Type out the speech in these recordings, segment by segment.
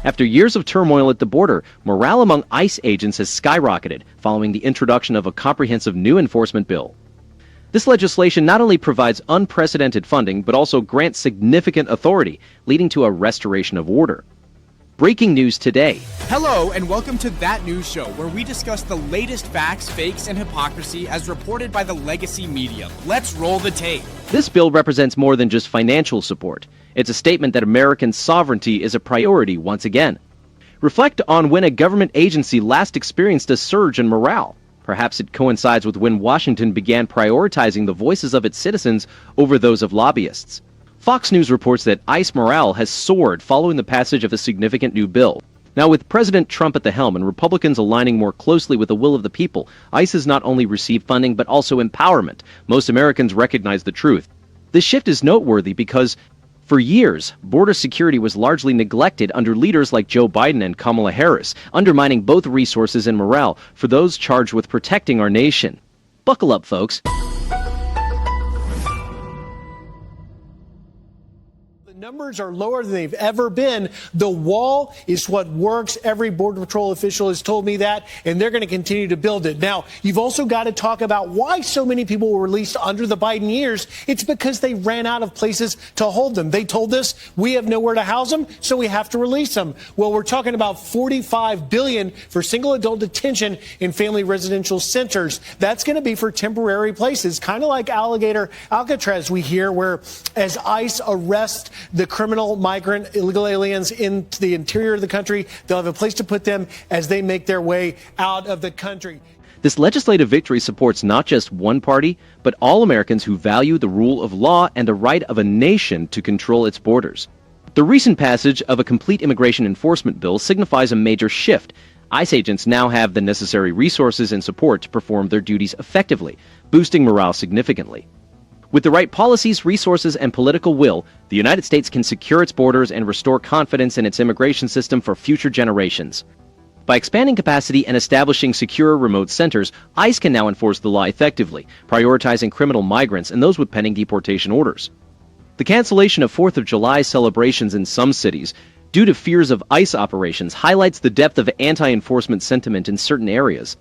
After years of turmoil at the border, morale among ICE agents has skyrocketed following the introduction of a comprehensive new enforcement bill. This legislation not only provides unprecedented funding, but also grants significant authority, leading to a restoration of order. Breaking news today. Hello, and welcome to That News Show, where we discuss the latest facts, fakes, and hypocrisy as reported by the legacy media. Let's roll the tape. This bill represents more than just financial support. It's a statement that American sovereignty is a priority once again. Reflect on when a government agency last experienced a surge in morale. Perhaps it coincides with when Washington began prioritizing the voices of its citizens over those of lobbyists. Fox News reports that ICE morale has soared following the passage of a significant new bill. Now, with President Trump at the helm and Republicans aligning more closely with the will of the people, ICE has not only received funding but also empowerment. Most Americans recognize the truth. This shift is noteworthy because, for years, border security was largely neglected under leaders like Joe Biden and Kamala Harris, undermining both resources and morale for those charged with protecting our nation. Buckle up, folks. Numbers are lower than they've ever been. The wall is what works. Every Border Patrol official has told me that, and they're going to continue to build it. Now, you've also got to talk about why so many people were released under the Biden years. It's because they ran out of places to hold them. They told us we have nowhere to house them, so we have to release them. Well, we're talking about $45 billion for single adult detention in family residential centers. That's going to be for temporary places, kind of like Alcatraz we hear, where as ICE arrests the criminal migrant illegal aliens into the interior of the country, they'll have a place to put them as they make their way out of the country. This legislative victory supports not just one party, but all Americans who value the rule of law and the right of a nation to control its borders. The recent passage of a complete immigration enforcement bill signifies a major shift. ICE agents now have the necessary resources and support to perform their duties effectively, boosting morale significantly. With the right policies, resources, and political will, the United States can secure its borders and restore confidence in its immigration system for future generations. By expanding capacity and establishing secure remote centers, ICE can now enforce the law effectively, prioritizing criminal migrants and those with pending deportation orders. The cancellation of 4th of July celebrations in some cities, due to fears of ICE operations, highlights the depth of anti-enforcement sentiment in certain areas.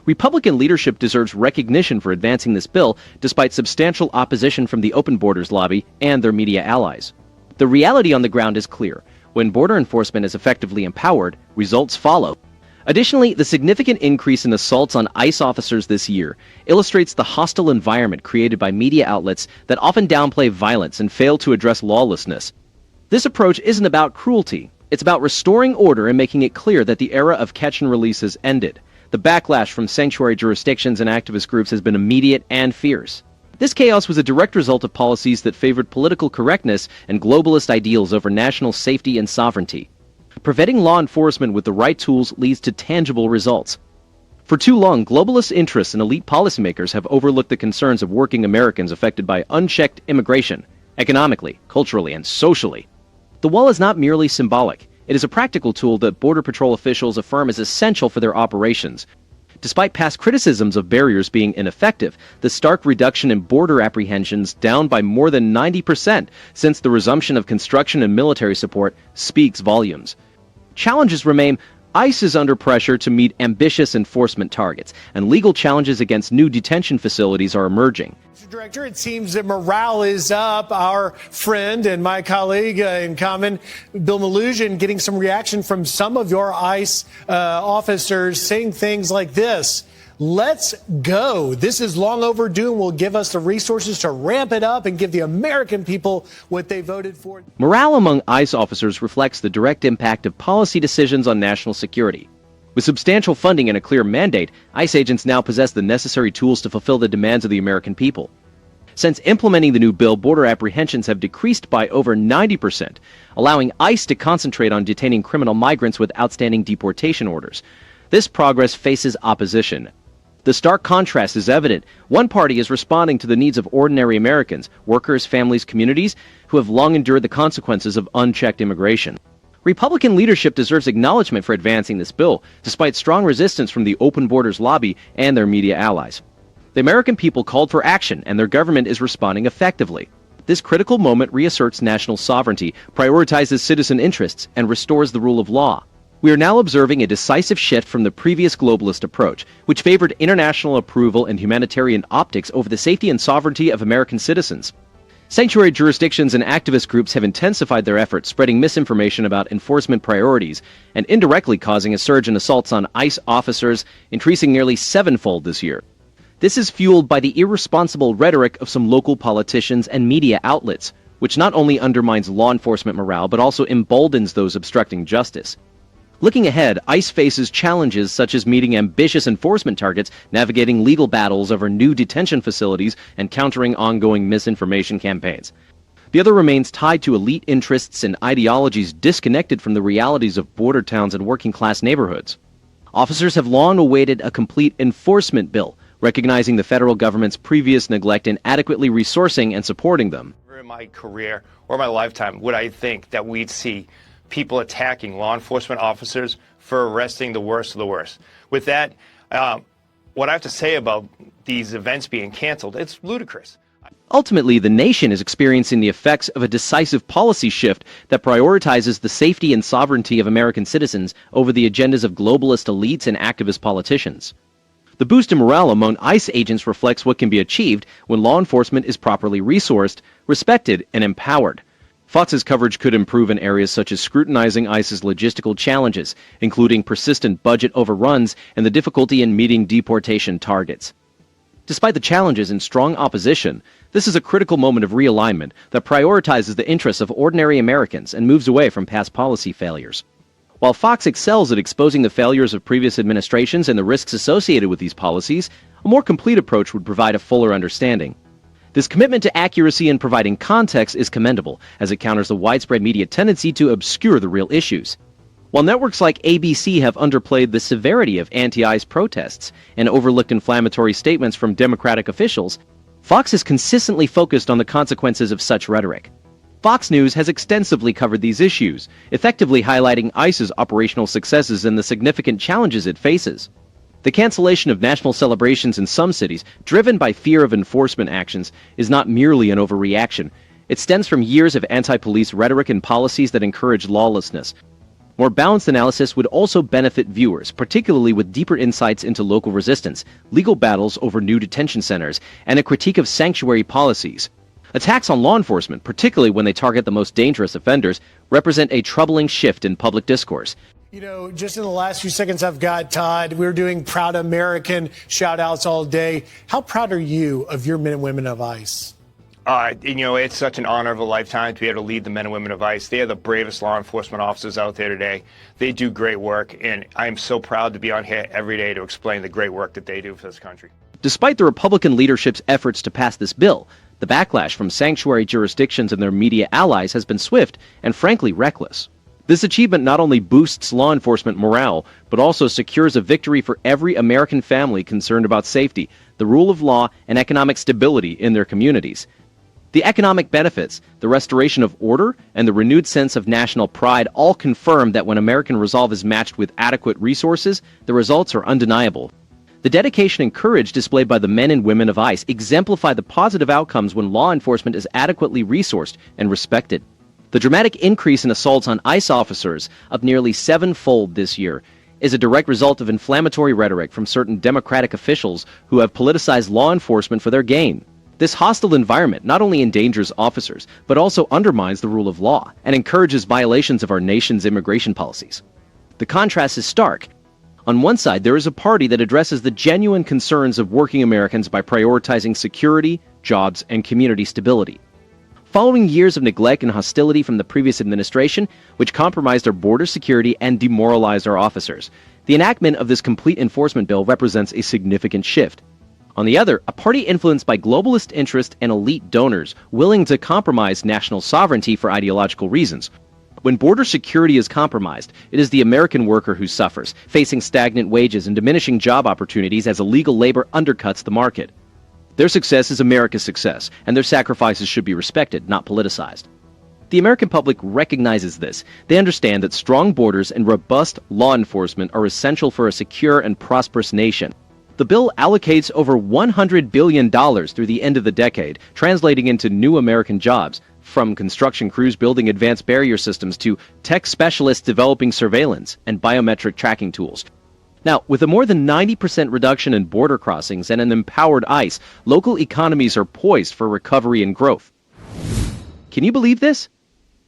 Republican leadership deserves recognition for advancing this bill, despite substantial opposition from the Open Borders lobby and their media allies. The reality on the ground is clear. When border enforcement is effectively empowered, results follow. Additionally, the significant increase in assaults on ICE officers this year illustrates the hostile environment created by media outlets that often downplay violence and fail to address lawlessness. This approach isn't about cruelty. It's about restoring order and making it clear that the era of catch and release has ended. The backlash from sanctuary jurisdictions and activist groups has been immediate and fierce. This chaos was a direct result of policies that favored political correctness and globalist ideals over national safety and sovereignty. Preventing law enforcement with the right tools leads to tangible results. For too long, globalist interests and elite policymakers have overlooked the concerns of working Americans affected by unchecked immigration, economically, culturally, and socially. The wall is not merely symbolic. It is a practical tool that Border Patrol officials affirm is essential for their operations. Despite past criticisms of barriers being ineffective, the stark reduction in border apprehensions, down by more than 90% since the resumption of construction and military support, speaks volumes. Challenges remain. ICE is under pressure to meet ambitious enforcement targets, and legal challenges against new detention facilities are emerging. Mr. Director, it seems that morale is up. Our friend and my colleague in common, Bill Malugin, getting some reaction from some of your ICE officers saying things like this: let's go. This is long overdue and will give us the resources to ramp it up and give the American people what they voted for. Morale among ICE officers reflects the direct impact of policy decisions on national security. With substantial funding and a clear mandate, ICE agents now possess the necessary tools to fulfill the demands of the American people. Since implementing the new bill, border apprehensions have decreased by over 90%, allowing ICE to concentrate on detaining criminal migrants with outstanding deportation orders. This progress faces opposition. The stark contrast is evident. One party is responding to the needs of ordinary Americans, workers, families, communities, who have long endured the consequences of unchecked immigration. Republican leadership deserves acknowledgement for advancing this bill, despite strong resistance from the Open Borders lobby and their media allies. The American people called for action, and their government is responding effectively. This critical moment reasserts national sovereignty, prioritizes citizen interests, and restores the rule of law. We are now observing a decisive shift from the previous globalist approach, which favored international approval and humanitarian optics over the safety and sovereignty of American citizens. Sanctuary jurisdictions and activist groups have intensified their efforts, spreading misinformation about enforcement priorities and indirectly causing a surge in assaults on ICE officers, increasing nearly sevenfold this year. This is fueled by the irresponsible rhetoric of some local politicians and media outlets, which not only undermines law enforcement morale but also emboldens those obstructing justice. Looking ahead, ICE faces challenges such as meeting ambitious enforcement targets, navigating legal battles over new detention facilities, and countering ongoing misinformation campaigns. The other remains tied to elite interests and ideologies disconnected from the realities of border towns and working-class neighborhoods. Officers have long awaited a complete enforcement bill, recognizing the federal government's previous neglect in adequately resourcing and supporting them. In my career or my lifetime, would I think that we'd see people attacking law enforcement officers for arresting the worst of the worst? With that, what I have to say about these events being canceled, it's ludicrous. Ultimately, the nation is experiencing the effects of a decisive policy shift that prioritizes the safety and sovereignty of American citizens over the agendas of globalist elites and activist politicians. The boost in morale among ICE agents reflects what can be achieved when law enforcement is properly resourced, respected, and empowered. Fox's coverage could improve in areas such as scrutinizing ICE's logistical challenges, including persistent budget overruns and the difficulty in meeting deportation targets. Despite the challenges and strong opposition, this is a critical moment of realignment that prioritizes the interests of ordinary Americans and moves away from past policy failures. While Fox excels at exposing the failures of previous administrations and the risks associated with these policies, a more complete approach would provide a fuller understanding. This commitment to accuracy and providing context is commendable, as it counters the widespread media tendency to obscure the real issues. While networks like ABC have underplayed the severity of anti-ICE protests and overlooked inflammatory statements from Democratic officials, Fox has consistently focused on the consequences of such rhetoric. Fox News has extensively covered these issues, effectively highlighting ICE's operational successes and the significant challenges it faces. The cancellation of national celebrations in some cities, driven by fear of enforcement actions, is not merely an overreaction. It stems from years of anti-police rhetoric and policies that encourage lawlessness. More balanced analysis would also benefit viewers, particularly with deeper insights into local resistance, legal battles over new detention centers, and a critique of sanctuary policies. Attacks on law enforcement, particularly when they target the most dangerous offenders, represent a troubling shift in public discourse. You know, just in the last few seconds I've got, Todd, we're doing Proud American shout-outs all day. How proud are you of your men and women of ICE? It's such an honor of a lifetime to be able to lead the men and women of ICE. They are the bravest law enforcement officers out there today. They do great work, and I am so proud to be on here every day to explain the great work that they do for this country. Despite the Republican leadership's efforts to pass this bill, the backlash from sanctuary jurisdictions and their media allies has been swift and frankly reckless. This achievement not only boosts law enforcement morale, but also secures a victory for every American family concerned about safety, the rule of law, and economic stability in their communities. The economic benefits, the restoration of order, and the renewed sense of national pride all confirm that when American resolve is matched with adequate resources, the results are undeniable. The dedication and courage displayed by the men and women of ICE exemplify the positive outcomes when law enforcement is adequately resourced and respected. The dramatic increase in assaults on ICE officers, up nearly sevenfold this year, is a direct result of inflammatory rhetoric from certain Democratic officials who have politicized law enforcement for their gain. This hostile environment not only endangers officers, but also undermines the rule of law and encourages violations of our nation's immigration policies. The contrast is stark. On one side, there is a party that addresses the genuine concerns of working Americans by prioritizing security, jobs, and community stability. Following years of neglect and hostility from the previous administration, which compromised our border security and demoralized our officers, the enactment of this complete enforcement bill represents a significant shift. On the other, a party influenced by globalist interest and elite donors willing to compromise national sovereignty for ideological reasons. When border security is compromised, it is the American worker who suffers, facing stagnant wages and diminishing job opportunities as illegal labor undercuts the market. Their success is America's success, and their sacrifices should be respected, not politicized. The American public recognizes this. They understand that strong borders and robust law enforcement are essential for a secure and prosperous nation. The bill allocates over $100 billion through the end of the decade, translating into new American jobs, from construction crews building advanced barrier systems to tech specialists developing surveillance and biometric tracking tools. Now, with a more than 90% reduction in border crossings and an empowered ICE, local economies are poised for recovery and growth. Can you believe this?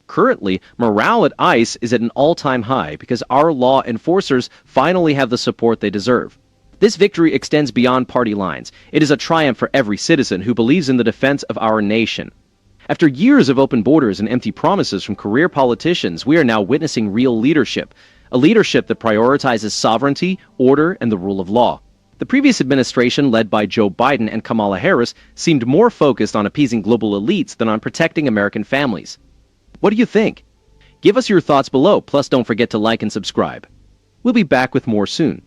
Currently, morale at ICE is at an all-time high because our law enforcers finally have the support they deserve. This victory extends beyond party lines. It is a triumph for every citizen who believes in the defense of our nation. After years of open borders and empty promises from career politicians, we are now witnessing real leadership, a leadership that prioritizes sovereignty, order, and the rule of law. The previous administration, led by Joe Biden and Kamala Harris, seemed more focused on appeasing global elites than on protecting American families. What do you think? Give us your thoughts below, plus don't forget to like and subscribe. We'll be back with more soon.